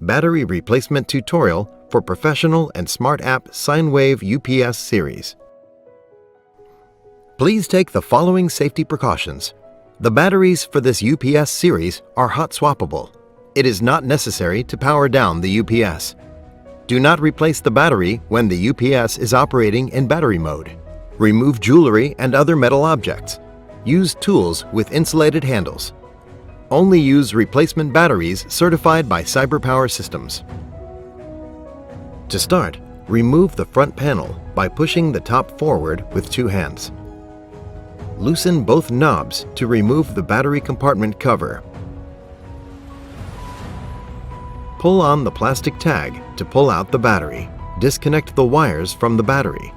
Battery Replacement Tutorial for Professional and Smart App Sinewave UPS Series. Please take the following safety precautions. The batteries for this UPS series are hot swappable. It is not necessary to power down the UPS. Do not replace the battery when the UPS is operating in battery mode. Remove jewelry and other metal objects. Use tools with insulated handles. Only use replacement batteries certified by CyberPower systems. To start, remove the front panel by pushing the top forward with 2 hands. Loosen both knobs to remove the battery compartment cover. Pull on the plastic tag to pull out the battery. Disconnect the wires from the battery.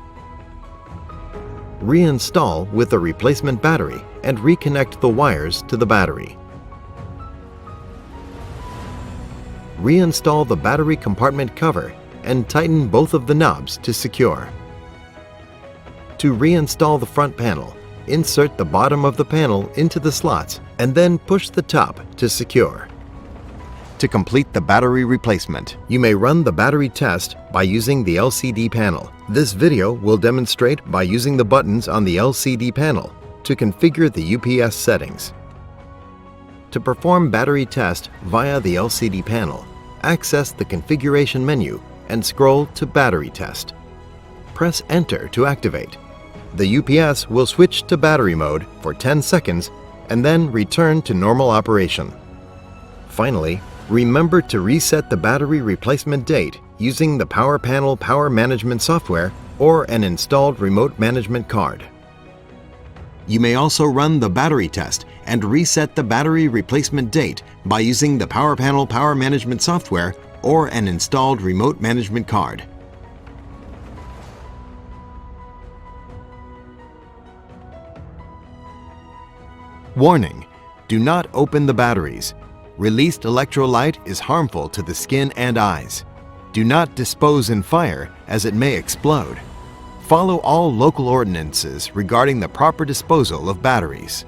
Reinstall with a replacement battery and reconnect the wires to the battery. Reinstall the battery compartment cover and tighten both of the knobs to secure. To reinstall the front panel, insert the bottom of the panel into the slots and then push the top to secure. To complete the battery replacement, you may run the battery test by using the LCD panel. This video will demonstrate by using the buttons on the LCD panel to configure the UPS settings. To perform battery test via the LCD panel, access the configuration menu and scroll to Battery Test. Press Enter to activate. The UPS will switch to battery mode for 10 seconds and then return to normal operation. Finally, remember to reset the battery replacement date using the Power Panel Power Management software or an installed remote management card. You may also run the battery test and reset the battery replacement date by using the Power Panel Power Management software or an installed remote management card. Warning: do not open the batteries. Released electrolyte is harmful to the skin and eyes. Do not dispose in fire as it may explode. Follow all local ordinances regarding the proper disposal of batteries.